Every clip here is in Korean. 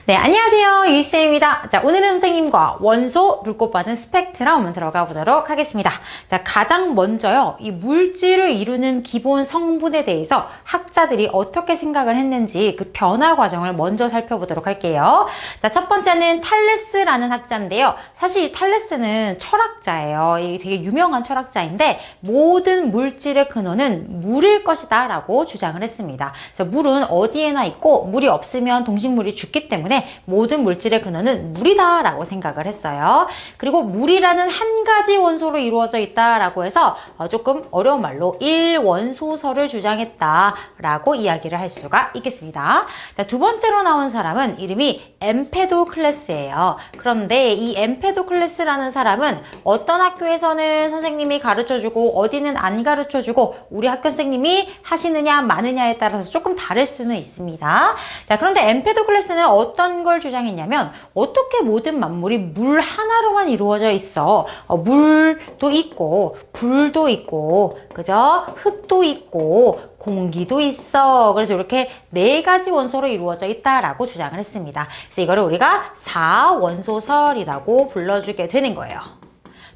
네, 안녕하세요. 유희쌤입니다. 자, 오늘은 선생님과 원소 불꽃받은 스펙트럼 들어가 보도록 하겠습니다. 자, 가장 먼저요, 이 물질을 이루는 기본 성분에 대해서 학자들이 어떻게 생각을 했는지 그 변화 과정을 먼저 살펴보도록 할게요. 자, 첫 번째는 탈레스라는 학자인데요. 사실 이 탈레스는 철학자예요. 이게 되게 유명한 철학자인데 모든 물질의 근원은 물일 것이다 라고 주장을 했습니다. 그래서 물은 어디에나 있고 물이 없으면 동식물이 죽기 때문에 모든 물질의 근원은 물이다 라고 생각을 했어요. 그리고 물이라는 한 가지 원소로 이루어져 있다 라고 해서 조금 어려운 말로 1원소설을 주장했다 라고 이야기를 할 수가 있겠습니다. 자, 두 번째로 나온 사람은 이름이 엠페도클레스예요. 그런데 이 엠페도클레스라는 사람은 어떤 학교에서는 선생님이 가르쳐주고 어디는 안 가르쳐주고 우리 학교 선생님이 하시느냐 마느냐에 따라서 조금 다를 수는 있습니다. 자, 그런데 엠페도클레스는 어떤 걸 주장했냐면 어떻게 모든 만물이 물 하나로만 이루어져 있어. 물도 있고 불도 있고 그죠? 흙도 있고 공기도 있어. 그래서 이렇게 네 가지 원소로 이루어져 있다라고 주장을 했습니다. 그래서 이거를 우리가 4원소설이라고 불러주게 되는 거예요.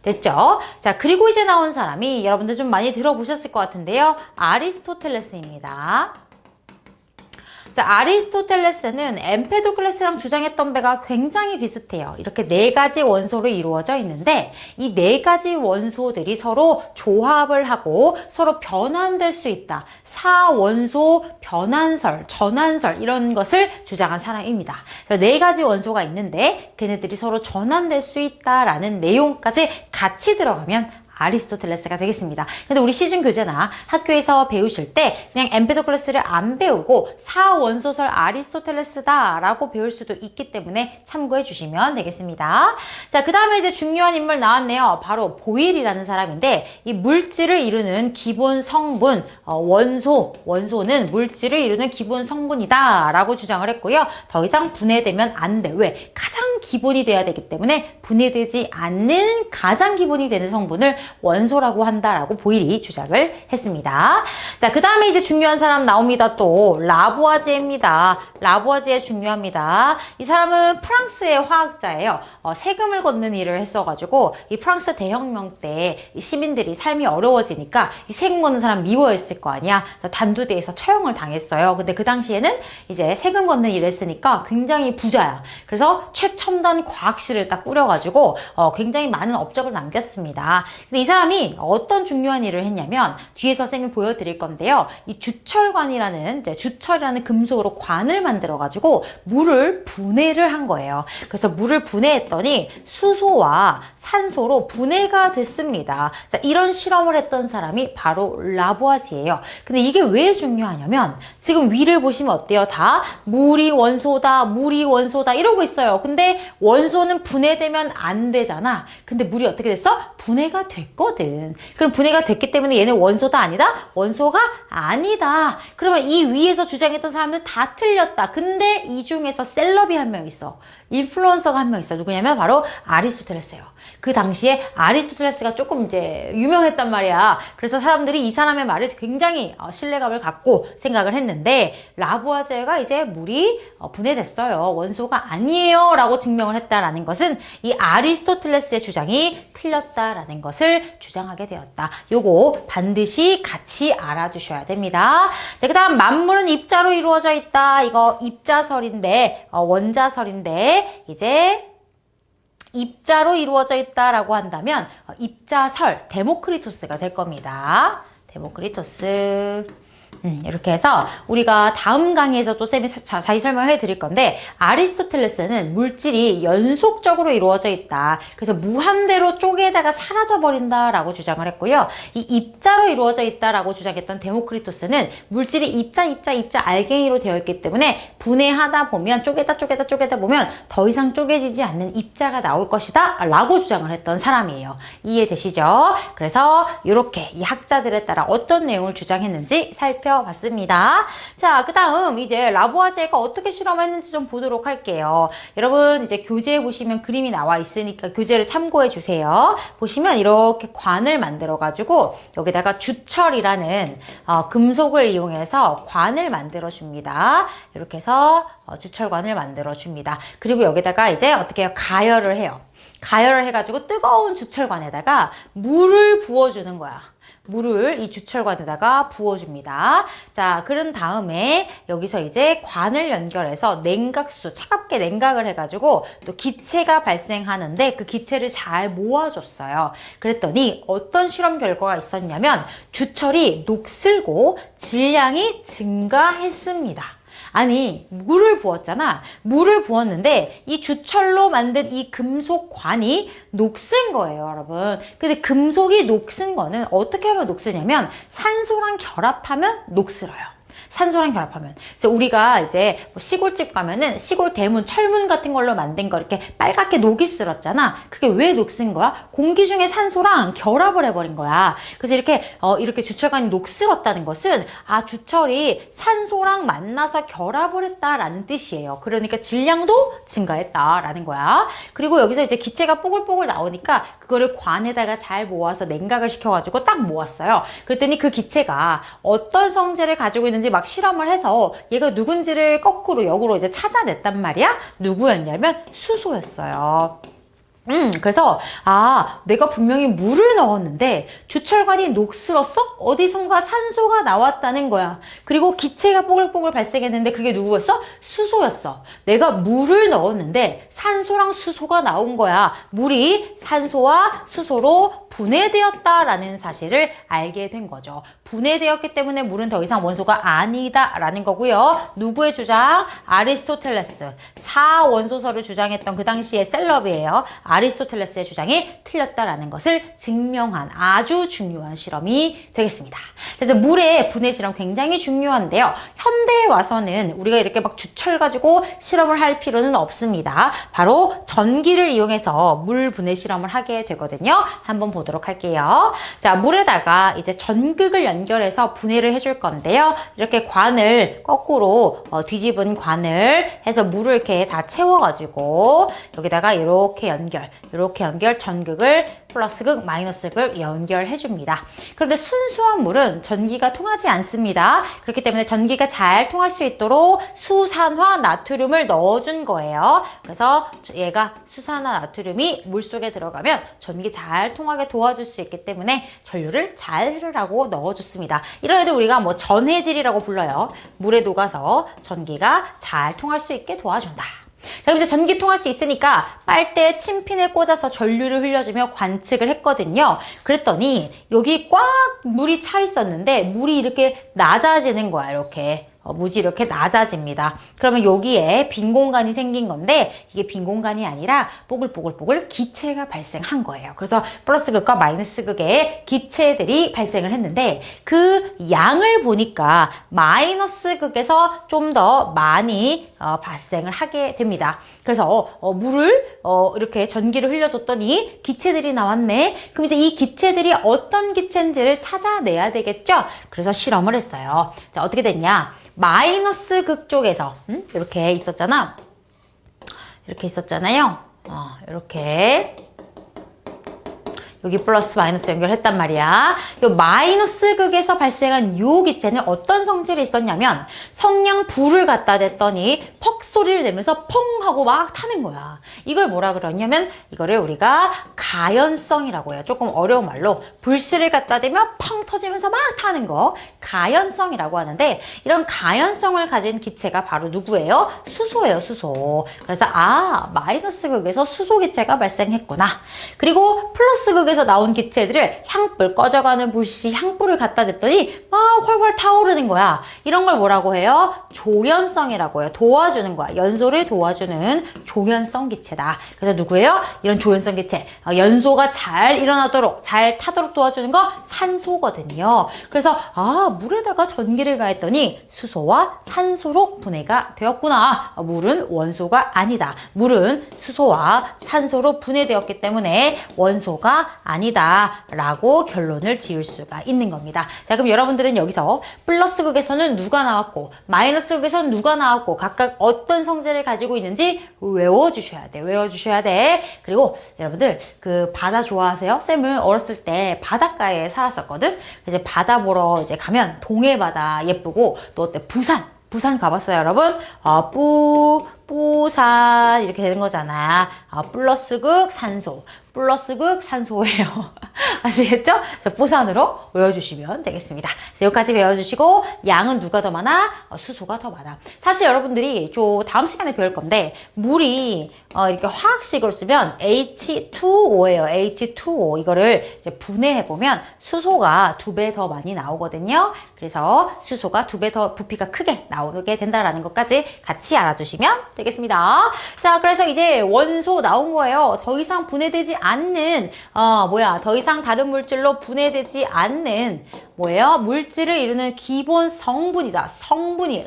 됐죠? 자, 그리고 이제 나온 사람이 여러분들 좀 많이 들어보셨을 것 같은데요. 아리스토텔레스입니다. 자, 아리스토텔레스는 엠페도클레스랑 주장했던 바가 굉장히 비슷해요. 이렇게 네 가지 원소로 이루어져 있는데 이 네 가지 원소들이 서로 조합을 하고 서로 변환될 수 있다. 4원소 변환설, 전환설 이런 것을 주장한 사람입니다. 네 가지 원소가 있는데 걔네들이 서로 전환될 수 있다라는 내용까지 같이 들어가면 아리스토텔레스가 되겠습니다. 근데 우리 시중 교재나 학교에서 배우실 때 그냥 엠페도클레스를 안 배우고 4원소설 아리스토텔레스다 라고 배울 수도 있기 때문에 참고해 주시면 되겠습니다. 자, 그 다음에 이제 중요한 인물 나왔네요. 바로 보일이라는 사람인데 이 물질을 이루는 기본 성분, 원소는 물질을 이루는 기본 성분이다 라고 주장을 했고요. 더 이상 분해되면 안 돼. 왜? 가장 기본이 돼야 되기 때문에 분해되지 않는 가장 기본이 되는 성분을 원소라고 한다라고 보일이 주장을 했습니다. 자, 그 다음에 이제 중요한 사람 나옵니다. 또 라부아제입니다. 라부아제 중요합니다. 이 사람은 프랑스의 화학자예요. 세금을 걷는 일을 했어가지고 이 프랑스 대혁명 때 이 시민들이 삶이 어려워지니까 이 세금 걷는 사람 미워했을 거 아니야. 그래서 단두대에서 처형을 당했어요. 근데 그 당시에는 이제 세금 걷는 일을 했으니까 굉장히 부자야. 그래서 최첨단 과학실을 딱 꾸려가지고 굉장히 많은 업적을 남겼습니다. 근데 이 사람이 어떤 중요한 일을 했냐면 뒤에서 쌤이 보여드릴 건데요. 이 주철관이라는 주철이라는 금속으로 관을 만들어가지고 물을 분해를 한 거예요. 그래서 물을 분해했더니 수소와 산소로 분해가 됐습니다. 자, 이런 실험을 했던 사람이 바로 라부아지예요. 근데 이게 왜 중요하냐면 지금 위를 보시면 어때요? 다 물이 원소다, 물이 원소다 이러고 있어요. 근데 원소는 분해되면 안 되잖아. 근데 물이 어떻게 됐어? 분해가 됐거든. 그럼 분해가 됐기 때문에 얘는 원소다 아니다? 원소가 아니다. 그러면 이 위에서 주장했던 사람들 다 틀렸다. 근데 이 중에서 셀럽이 한 명 있어. 인플루언서가 한 명 있어. 누구냐면 바로 아리스토텔레스예요. 그 당시에 아리스토텔레스가 조금 이제 유명했단 말이야. 그래서 사람들이 이 사람의 말에 굉장히 신뢰감을 갖고 생각을 했는데 라부아제가 이제 물이 분해됐어요. 원소가 아니에요 라고 증명을 했다라는 것은 이 아리스토텔레스의 주장이 틀렸다라는 것을 주장하게 되었다. 요거 반드시 같이 알아두셔야 됩니다. 자, 그 다음 만물은 입자로 이루어져 있다. 이거 입자설인데 원자설인데 이제 입자로 이루어져 있다라고 한다면 입자설 데모크리토스가 될 겁니다. 데모크리토스. 이렇게 해서 우리가 다음 강의에서 또 쌤이 자세히 설명해 드릴 건데 아리스토텔레스는 물질이 연속적으로 이루어져 있다. 그래서 무한대로 쪼개다가 사라져 버린다라고 주장을 했고요. 이 입자로 이루어져 있다라고 주장했던 데모크리토스는 물질이 입자 알갱이로 되어 있기 때문에 분해하다 보면 쪼개다 보면 더 이상 쪼개지지 않는 입자가 나올 것이다 라고 주장을 했던 사람이에요. 이해되시죠? 그래서 이렇게 이 학자들에 따라 어떤 내용을 주장했는지 살펴보겠습니다. 살펴봤습니다. 자, 그 다음 이제 라보아제가 어떻게 실험했는지 좀 보도록 할게요. 여러분 이제 교재에 보시면 그림이 나와 있으니까 교재를 참고해 주세요. 보시면 이렇게 관을 만들어 가지고 여기다가 주철이라는 금속을 이용해서 관을 만들어 줍니다. 이렇게 해서 주철관을 만들어 줍니다. 그리고 여기다가 이제 어떻게 해요? 가열을 해요. 가열을 해가지고 뜨거운 주철관에다가 물을 부어주는 거야. 물을 이 주철관에다가 부어줍니다. 자, 그런 다음에 여기서 이제 관을 연결해서 냉각수, 차갑게 냉각을 해가지고 또 기체가 발생하는데 그 기체를 잘 모아줬어요. 그랬더니 어떤 실험 결과가 있었냐면 주철이 녹슬고 질량이 증가했습니다. 아니, 물을 부었잖아. 물을 부었는데 이 주철로 만든 이 금속관이 녹슨 거예요, 여러분. 근데 금속이 녹슨 거는 어떻게 하면 녹슬냐면 산소랑 결합하면 녹슬어요. 산소랑 결합하면. 그래서 우리가 이제 뭐 시골집 가면은 시골 대문, 철문 같은 걸로 만든 거 이렇게 빨갛게 녹이 슬었잖아. 그게 왜 녹슨 거야? 공기 중에 산소랑 결합을 해버린 거야. 그래서 이렇게 주철관이 녹슬었다는 것은 주철이 산소랑 만나서 결합을 했다라는 뜻이에요. 그러니까 질량도 증가했다라는 거야. 그리고 여기서 이제 기체가 뽀글뽀글 나오니까 그거를 관에다가 잘 모아서 냉각을 시켜가지고 딱 모았어요. 그랬더니 그 기체가 어떤 성질을 가지고 있는지 막 실험을 해서 얘가 누군지를 거꾸로 역으로 이제 찾아냈단 말이야. 누구였냐면 수소였어요. 그래서 내가 분명히 물을 넣었는데 주철관이 녹슬었어? 어디선가 산소가 나왔다는 거야. 그리고 기체가 뽀글뽀글 발생했는데 그게 누구였어? 수소였어. 내가 물을 넣었는데 산소랑 수소가 나온 거야. 물이 산소와 수소로 분해되었다라는 사실을 알게 된 거죠. 분해되었기 때문에 물은 더 이상 원소가 아니다라는 거고요. 누구의 주장? 아리스토텔레스. 4원소설을 주장했던 그 당시의 셀럽이에요. 아리스토텔레스의 주장이 틀렸다라는 것을 증명한 아주 중요한 실험이 되겠습니다. 그래서 물의 분해 실험 굉장히 중요한데요. 현대에 와서는 우리가 이렇게 막 주철 가지고 실험을 할 필요는 없습니다. 바로 전기를 이용해서 물 분해 실험을 하게 되거든요. 한번 보도록 할게요. 자, 물에다가 이제 전극을 연결해서 분해를 해줄 건데요. 이렇게 관을 거꾸로 뒤집은 관을 해서 물을 이렇게 다 채워가지고 여기다가 이렇게 연결, 전극을 플러스 극, 마이너스 극을 연결해 줍니다. 그런데 순수한 물은 전기가 통하지 않습니다. 그렇기 때문에 전기가 잘 통할 수 있도록 수산화 나트륨을 넣어준 거예요. 그래서 얘가 수산화 나트륨이 물속에 들어가면 전기 잘 통하게 도와줄 수 있기 때문에 전류를 잘 흐르라고 넣어줬습니다. 이런 애들 우리가 뭐 전해질이라고 불러요. 물에 녹아서 전기가 잘 통할 수 있게 도와준다. 자, 이제 전기 통할 수 있으니까 빨대에 침핀을 꽂아서 전류를 흘려주며 관측을 했거든요. 그랬더니 여기 꽉 물이 차 있었는데 물이 이렇게 낮아지는 거야, 이렇게. 물이 이렇게 낮아집니다. 그러면 여기에 빈 공간이 생긴 건데 이게 빈 공간이 아니라 뽀글뽀글뽀글 기체가 발생한 거예요. 그래서 플러스 극과 마이너스 극의 기체들이 발생을 했는데 그 양을 보니까 마이너스 극에서 좀 더 많이 발생을 하게 됩니다. 그래서 물을 이렇게 전기를 흘려줬더니 기체들이 나왔네. 그럼 이제 이 기체들이 어떤 기체인지를 찾아내야 되겠죠? 그래서 실험을 했어요. 자, 어떻게 됐냐? 마이너스 극 쪽에서 이렇게 있었잖아. 이렇게 있었잖아요. 이렇게 여기 플러스 마이너스 연결했단 말이야. 이 마이너스 극에서 발생한 요 기체는 어떤 성질이 있었냐면 성냥 불을 갖다 댔더니 퍽 소리를 내면서 펑 하고 막 타는 거야. 이걸 뭐라 그러냐면 이거를 우리가 가연성이라고 해요. 조금 어려운 말로 불씨를 갖다 대면 펑 터지면서 막 타는 거 가연성이라고 하는데 이런 가연성을 가진 기체가 바로 누구예요? 수소예요, 수소. 그래서 마이너스 극에서 수소 기체가 발생했구나. 그리고 플러스 극에서 나온 기체들을 향불, 꺼져가는 불씨 향불을 갖다 댔더니 막 훨훨 타오르는 거야. 이런 걸 뭐라고 해요? 조연성이라고 해요. 도와주는 거야. 연소를 도와주는 조연성 기체다. 그래서 누구예요? 이런 조연성 기체, 연소가 잘 일어나도록, 잘 타도록 도와주는 거 산소거든요. 그래서 물에다가 전기를 가했더니 수소와 산소로 분해가 되었구나. 물은 원소가 아니다. 물은 수소와 산소로 분해되었기 때문에 원소가 아니다 라고 결론을 지을 수가 있는 겁니다. 자, 그럼 여러분들은 여기서 플러스 극에서는 누가 나왔고 마이너스 극에서는 누가 나왔고 각각 어떤 성질을 가지고 있는지 외워주셔야 돼. 외워주셔야 돼. 그리고 여러분들 그 바다 좋아하세요? 쌤은 어렸을 때 바닷가에 살았었거든. 이제 바다 보러 이제 가면 동해 바다 예쁘고 또 어때 부산 가봤어요, 여러분? 부산 이렇게 되는 거잖아. 플러스 극 산소, 플러스 극 산소예요. 아시겠죠? 그래서 부산으로 외워주시면 되겠습니다. 그래서 여기까지 외워주시고 양은 누가 더 많아? 수소가 더 많아. 사실 여러분들이 다음 시간에 배울 건데 물이 이렇게 화학식으로 쓰면 H2O예요. H2O 이거를 이제 분해해보면 수소가 2배 더 많이 나오거든요. 그래서 수소가 2배 더 부피가 크게 나오게 된다라는 것까지 같이 알아두시면 되겠습니다. 자, 그래서 이제 원소 나온 거예요. 더 이상 분해되지 않는 더 이상 다른 물질로 분해되지 않는 뭐예요? 물질을 이루는 기본 성분이다. 성분이에요.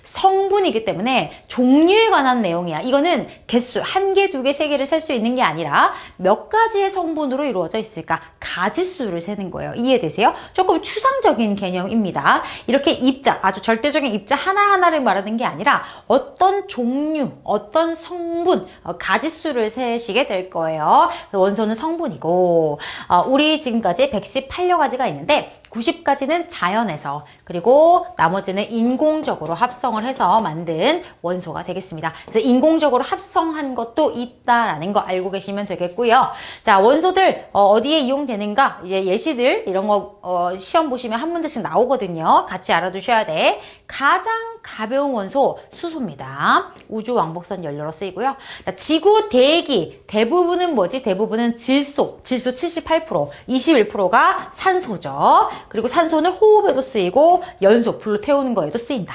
성분이기 때문에 종류에 관한 내용이야. 이거는 개수 1개, 2개, 3개를 셀 수 있는 게 아니라 몇 가지의 성분으로 이루어져 있을까? 가지수를 세는 거예요. 이해되세요? 조금 추상적인 개념입니다. 이렇게 입자, 아주 절대적인 입자 하나하나를 말하는 게 아니라 어떤 종류, 어떤 성분, 가지수를 세시게 될 거예요. 원소는 성분이고 우리 지금까지 118여 가지가 있는데 90가지는 자연에서 그리고 나머지는 인공적으로 합성을 해서 만든 원소가 되겠습니다. 그래서 인공적으로 합성한 것도 있다라는 거 알고 계시면 되겠고요. 자, 원소들 어디에 이용되는가? 이제 예시들 이런 거 시험 보시면 한 문제씩 나오거든요. 같이 알아두셔야 돼. 가장 가벼운 원소 수소입니다. 우주 왕복선 연료로 쓰이고요. 자, 지구 대기 대부분은 뭐지? 대부분은 질소 78%, 21%가 산소죠. 그리고 산소는 호흡에도 쓰이고 연소, 불로 태우는 거에도 쓰인다.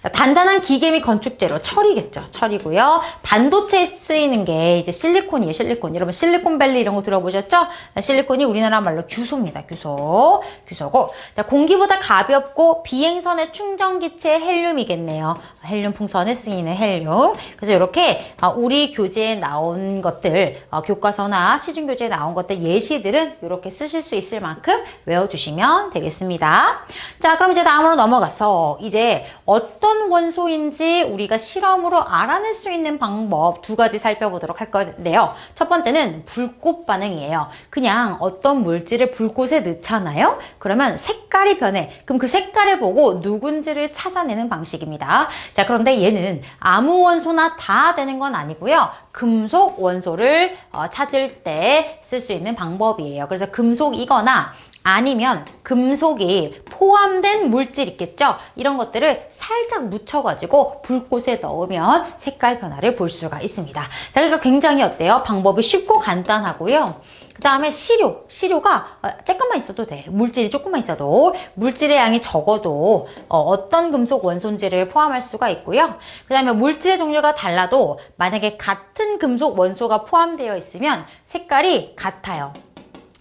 자, 단단한 기계 및 건축재료, 철이겠죠. 철이고요. 반도체에 쓰이는 게 이제 실리콘이에요. 실리콘. 여러분 실리콘밸리 이런 거 들어보셨죠? 실리콘이 우리나라 말로 규소입니다. 규소고. 자, 공기보다 가볍고 비행선의 충전기체 헬륨이겠네요. 헬륨 풍선에 쓰이는 헬륨. 그래서 이렇게 우리 교재에 나온 것들, 교과서나 시중교재에 나온 것들 예시들은 이렇게 쓰실 수 있을 만큼 외워주시면 되겠습니다. 자, 그럼 이제 다음으로 넘어가서 이제 어떤 원소인지 우리가 실험으로 알아낼 수 있는 방법 2가지 살펴보도록 할 건데요. 첫 번째는 불꽃 반응이에요. 그냥 어떤 물질을 불꽃에 넣잖아요. 그러면 색깔이 변해. 그럼 그 색깔을 보고 누군지를 찾아내는 방식입니다. 자, 그런데 얘는 아무 원소나 다 되는 건 아니고요. 금속 원소를 찾을 때 쓸 수 있는 방법이에요. 그래서 금속이거나 아니면 금속이 포함된 물질 있겠죠? 이런 것들을 살짝 묻혀가지고 불꽃에 넣으면 색깔 변화를 볼 수가 있습니다. 자, 그러니까 굉장히 어때요? 방법이 쉽고 간단하고요. 그 다음에 시료가 조금만 있어도 돼. 물질이 조금만 있어도 물질의 양이 적어도 어떤 금속 원소인지를 포함할 수가 있고요. 그 다음에 물질의 종류가 달라도 만약에 같은 금속 원소가 포함되어 있으면 색깔이 같아요.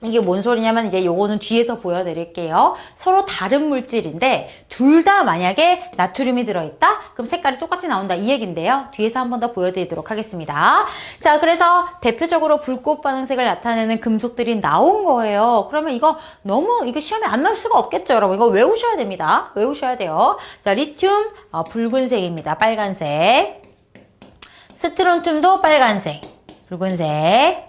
이게 뭔 소리냐면 이제 요거는 뒤에서 보여드릴게요. 서로 다른 물질인데 둘 다 만약에 나트륨이 들어있다? 그럼 색깔이 똑같이 나온다 이 얘긴데요. 뒤에서 한 번 더 보여드리도록 하겠습니다. 자, 그래서 대표적으로 불꽃 반응색을 나타내는 금속들이 나온 거예요. 그러면 이거 시험에 안 나올 수가 없겠죠, 여러분. 이거 외우셔야 됩니다. 외우셔야 돼요. 자, 리튬 붉은색입니다. 빨간색. 스트론튬도 빨간색. 붉은색.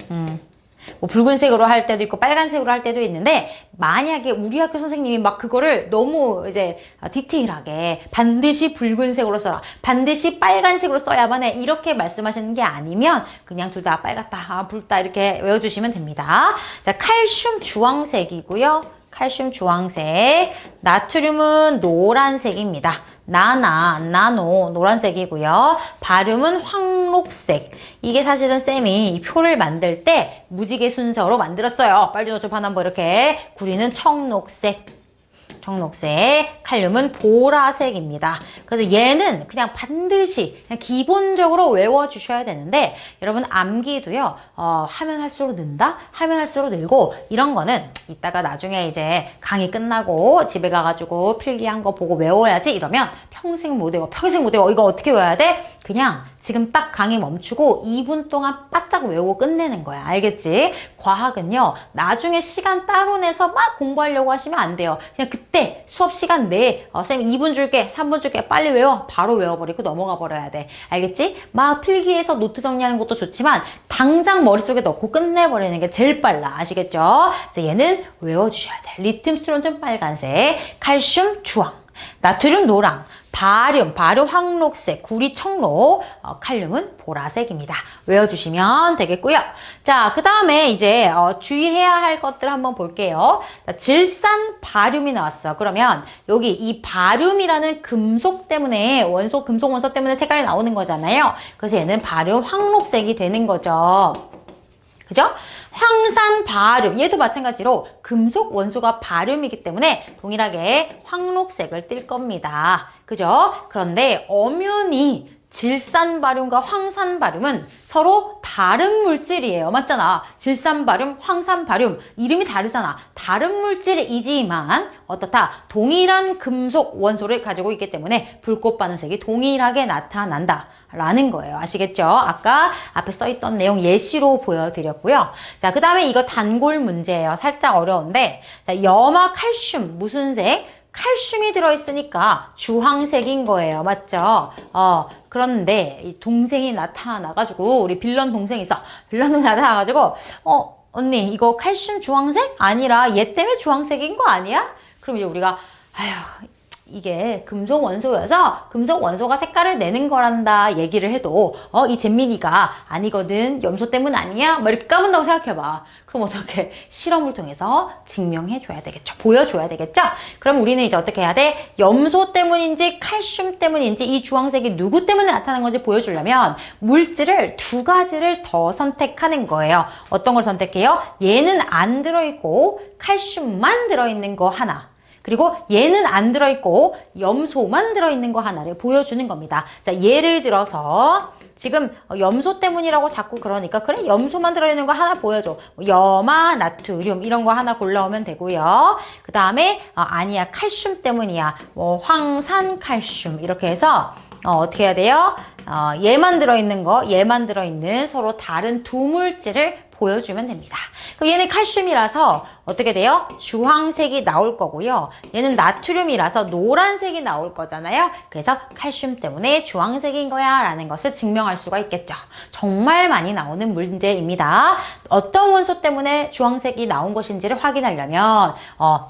뭐 붉은색으로 할 때도 있고 빨간색으로 할 때도 있는데 만약에 우리 학교 선생님이 막 그거를 너무 이제 디테일하게 반드시 붉은색으로 써라, 반드시 빨간색으로 써야만 해 이렇게 말씀하시는 게 아니면 그냥 둘 다 빨갛다, 붉다 이렇게 외워두시면 됩니다. 자, 칼슘 주황색이고요. 칼슘 주황색. 나트륨은 노란색입니다. 나노 노란색이고요. 바륨은 황록색. 이게 사실은 쌤이 이 표를 만들 때 무지개 순서로 만들었어요. 빨주노초 파남보 이렇게. 구리는 청록색 청록색, 칼륨은 보라색입니다. 그래서 얘는 그냥 반드시 그냥 기본적으로 외워주셔야 되는데 여러분 암기도요. 하면 할수록 는다? 하면 할수록 늘고 이런 거는 이따가 나중에 이제 강의 끝나고 집에 가가지고 필기한 거 보고 외워야지 이러면 평생 못 외워. 평생 못 외워. 이거 어떻게 외워야 돼? 그냥 지금 딱 강의 멈추고 2분 동안 바짝 외우고 끝내는 거야. 알겠지? 과학은요. 나중에 시간 따로 내서 막 공부하려고 하시면 안 돼요. 그냥 그때 수업 시간 내에 쌤 2분 줄게 3분 줄게 빨리 외워. 바로 외워버리고 넘어가 버려야 돼. 알겠지? 막 필기해서 노트 정리하는 것도 좋지만 당장 머릿속에 넣고 끝내버리는 게 제일 빨라. 아시겠죠? 그래서 얘는 외워주셔야 돼. 리튬, 스트론튬 빨간색, 칼슘 주황, 나트륨 노랑, 바륨 황록색, 구리 청록, 칼륨은 보라색입니다. 외워주시면 되겠고요. 자, 그 다음에 이제 주의해야 할 것들 한번 볼게요. 자, 질산 바륨이 나왔어. 그러면 여기 이 바륨이라는 금속 때문에 금속 원소 때문에 색깔이 나오는 거잖아요. 그래서 얘는 바륨 황록색이 되는 거죠. 그죠? 황산 바륨, 얘도 마찬가지로 금속 원소가 바륨이기 때문에 동일하게 황록색을 띨 겁니다. 그죠? 그런데 엄연히 질산 바륨과 황산 바륨은 서로 다른 물질이에요. 맞잖아. 질산 바륨, 황산 바륨 이름이 다르잖아. 다른 물질이지만 어떻다? 동일한 금속 원소를 가지고 있기 때문에 불꽃 반응색이 동일하게 나타난다. 라는 거예요. 아시겠죠? 아까 앞에 써있던 내용 예시로 보여드렸고요. 자, 그 다음에 이거 단골 문제예요. 살짝 어려운데 자, 염화 칼슘 무슨 색? 칼슘이 들어있으니까 주황색인 거예요. 맞죠? 그런데 이 동생이 나타나가지고 우리 빌런 동생이 있어. 빌런 동생이 나타나가지고 언니 이거 칼슘 주황색? 아니라 얘 때문에 주황색인 거 아니야? 그럼 이제 우리가 아휴 이게 금속 원소여서 금속 원소가 색깔을 내는 거란다 얘기를 해도 이 잼민이가 아니거든 염소 때문 아니야? 막 이렇게 까문다고 생각해봐. 그럼 어떻게 실험을 통해서 증명해 줘야 되겠죠. 보여줘야 되겠죠. 그럼 우리는 이제 어떻게 해야 돼? 염소 때문인지 칼슘 때문인지 이 주황색이 누구 때문에 나타나는 건지 보여주려면 물질을 두 가지를 더 선택하는 거예요. 어떤 걸 선택해요? 얘는 안 들어있고 칼슘만 들어있는 거 하나. 그리고 얘는 안 들어있고 염소만 들어있는 거 하나를 보여주는 겁니다. 자, 예를 들어서 지금 염소 때문이라고 자꾸 그러니까 그래 염소만 들어있는 거 하나 보여줘. 염화, 나트륨 이런 거 하나 골라오면 되고요. 그 다음에 아니야 칼슘 때문이야. 황산 칼슘 이렇게 해서 어떻게 해야 돼요? 얘만 들어있는 거, 얘만 들어있는 서로 다른 두 물질을 보여주면 됩니다. 그럼 얘는 칼슘이라서 어떻게 돼요? 주황색이 나올 거고요. 얘는 나트륨이라서 노란색이 나올 거잖아요. 그래서 칼슘 때문에 주황색인 거야 라는 것을 증명할 수가 있겠죠. 정말 많이 나오는 문제입니다. 어떤 원소 때문에 주황색이 나온 것인지를 확인하려면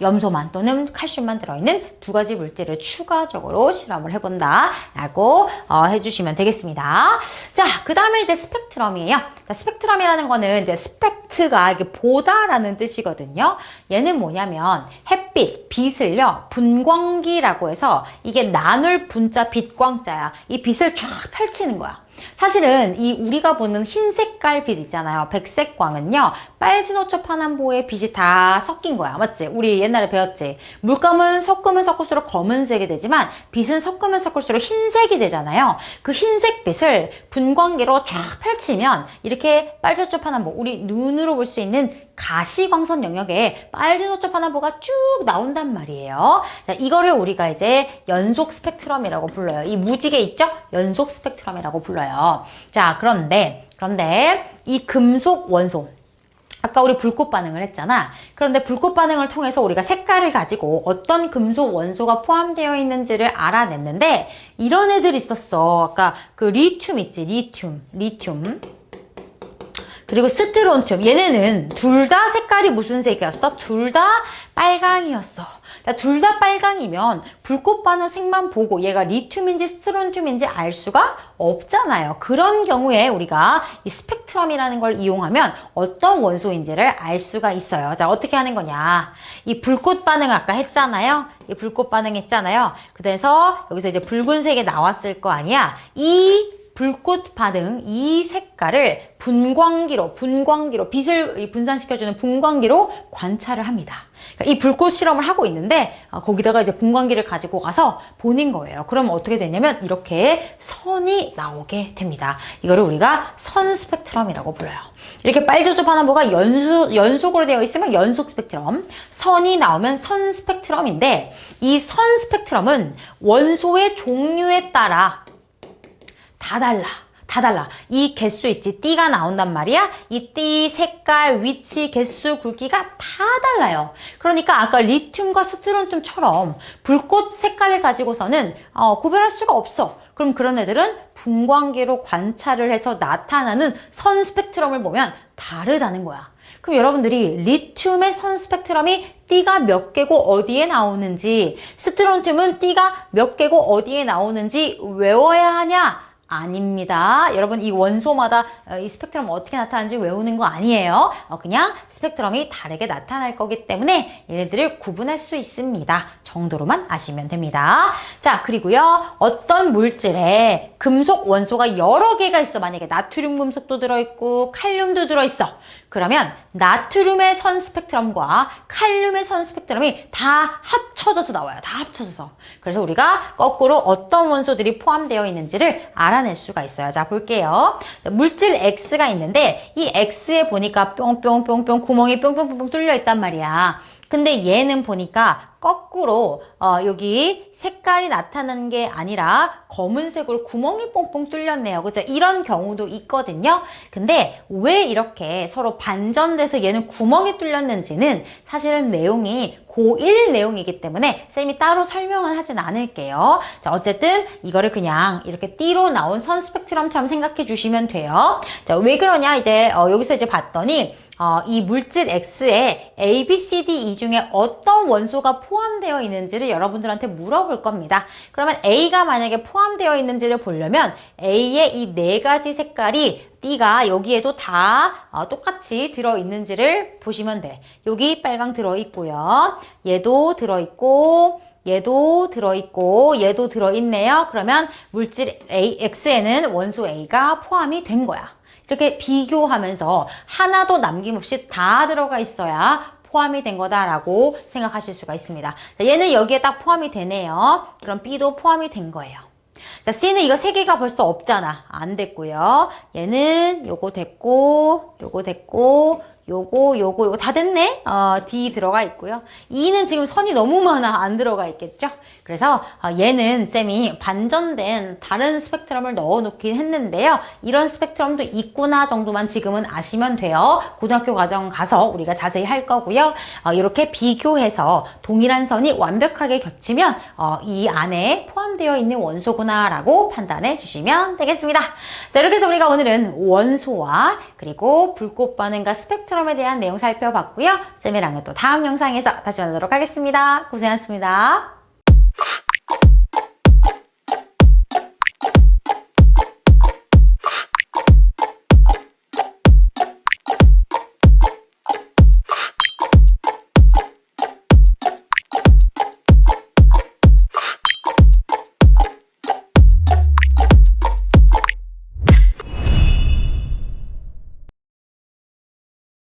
염소만 또는 칼슘만 들어있는 두 가지 물질을 추가적으로 실험을 해본다 라고 해주시면 되겠습니다. 자, 그 다음에 이제 스펙트럼이에요. 자, 스펙트럼이라는 거는 이제 스펙트가 이게 보다라는 뜻이거든요. 얘는 뭐냐면 햇빛, 빛을요 분광기라고 해서 이게 나눌 분자 빛광자야. 이 빛을 쫙 펼치는 거야. 사실은 이 우리가 보는 흰 색깔 빛 있잖아요. 백색광은요. 빨주노초 파남보의 빛이 다 섞인 거야. 맞지? 우리 옛날에 배웠지? 물감은 섞으면 섞을수록 검은색이 되지만 빛은 섞으면 섞을수록 흰색이 되잖아요. 그 흰색 빛을 분광기로 쫙 펼치면 이렇게 빨주노초 파남보 우리 눈으로 볼 수 있는 가시광선 영역에 빨주노초 파남보가 쭉 나온단 말이에요. 자, 이거를 우리가 이제 연속 스펙트럼이라고 불러요. 이 무지개 있죠? 연속 스펙트럼이라고 불러요. 자, 그런데 이 금속 원소 아까 우리 불꽃 반응을 했잖아. 그런데 불꽃 반응을 통해서 우리가 색깔을 가지고 어떤 금속 원소가 포함되어 있는지를 알아냈는데 이런 애들이 있었어. 아까 그 리튬 있지? 리튬. 그리고 스트론튬. 얘네는 둘 다 색깔이 무슨 색이었어? 둘 다 빨강이었어. 둘 다 빨강이면 불꽃 반응 색만 보고 얘가 리튬인지 스트론튬인지 알 수가 없잖아요. 그런 경우에 우리가 이 스펙트럼이라는 걸 이용하면 어떤 원소인지를 알 수가 있어요. 자, 어떻게 하는 거냐. 이 불꽃 반응 아까 했잖아요. 이 불꽃 반응 했잖아요. 그래서 여기서 이제 붉은색이 나왔을 거 아니야. 이 불꽃 반응 이 색깔을 분광기로 빛을 분산시켜주는 분광기로 관찰을 합니다. 그러니까 이 불꽃 실험을 하고 있는데 거기다가 이제 분광기를 가지고 가서 보는 거예요. 그러면 어떻게 되냐면 이렇게 선이 나오게 됩니다. 이거를 우리가 선 스펙트럼이라고 불러요. 이렇게 빨주조 파남보가 연속으로 되어 있으면 연속 스펙트럼, 선이 나오면 선 스펙트럼인데 이 선 스펙트럼은 원소의 종류에 따라 다 달라. 이 개수 있지? 띠가 나온단 말이야? 이 띠, 색깔, 위치, 개수, 굵기가 다 달라요. 그러니까 아까 리튬과 스트론튬처럼 불꽃 색깔을 가지고서는 구별할 수가 없어. 그럼 그런 애들은 분광기로 관찰을 해서 나타나는 선 스펙트럼을 보면 다르다는 거야. 그럼 여러분들이 리튬의 선 스펙트럼이 띠가 몇 개고 어디에 나오는지, 스트론튬은 띠가 몇 개고 어디에 나오는지 외워야 하냐? 아닙니다. 여러분 이 원소마다 이 스펙트럼 어떻게 나타나는지 외우는 거 아니에요. 그냥 스펙트럼이 다르게 나타날 거기 때문에 얘네들을 구분할 수 있습니다. 정도로만 아시면 됩니다. 자, 그리고요. 어떤 물질에 금속 원소가 여러 개가 있어. 만약에 나트륨 금속도 들어있고 칼륨도 들어있어. 그러면 나트륨의 선 스펙트럼과 칼륨의 선 스펙트럼이 다 합쳐져서 나와요. 다 합쳐져서. 그래서 우리가 거꾸로 어떤 원소들이 포함되어 있는지를 알아낼 수가 있어요. 자, 볼게요. 물질 X가 있는데 이 X에 보니까 뿅뿅뿅뿅 구멍이 뿅뿅뿅뿅 뚫려 있단 말이야. 근데 얘는 보니까 거꾸로 여기 색깔이 나타나는 게 아니라 검은색으로 구멍이 뽕뽕 뚫렸네요. 그죠? 이런 경우도 있거든요. 근데 왜 이렇게 서로 반전돼서 얘는 구멍이 뚫렸는지는 사실은 내용이 고1 내용이기 때문에 쌤이 따로 설명은 하진 않을게요. 자, 어쨌든 이거를 그냥 이렇게 띠로 나온 선 스펙트럼처럼 생각해 주시면 돼요. 자, 왜 그러냐? 이제 여기서 이제 봤더니 이 물질 X에 A, B, C, D 이 중에 어떤 원소가 포함되어 있는지를 여러분들한테 물어볼 겁니다. 그러면 A가 만약에 포함되어 있는지를 보려면 A의 이 네 가지 색깔이 D가 여기에도 다 똑같이 들어있는지를 보시면 돼. 여기 빨강 들어있고요. 얘도 들어있고 얘도 들어있고 얘도 들어있네요. 그러면 물질 X에는 원소 A가 포함이 된 거야. 이렇게 비교하면서 하나도 남김없이 다 들어가 있어야 포함이 된 거다라고 생각하실 수가 있습니다. 자, 얘는 여기에 딱 포함이 되네요. 그럼 B도 포함이 된 거예요. 자, C는 이거 세 개가 벌써 없잖아. 안 됐고요. 얘는 요거 됐고, 요거 됐고, 요거 다 됐네? D 들어가 있고요. E는 지금 선이 너무 많아. 안 들어가 있겠죠? 그래서 얘는 쌤이 반전된 다른 스펙트럼을 넣어 놓긴 했는데요. 이런 스펙트럼도 있구나 정도만 지금은 아시면 돼요. 고등학교 과정 가서 우리가 자세히 할 거고요. 이렇게 비교해서 동일한 선이 완벽하게 겹치면 이 안에 포함되어 있는 원소구나 라고 판단해 주시면 되겠습니다. 자, 이렇게 해서 우리가 오늘은 원소와 그리고 불꽃 반응과 스펙트럼에 대한 내용 살펴봤고요. 쌤이랑은 또 다음 영상에서 다시 만나도록 하겠습니다. 고생하셨습니다.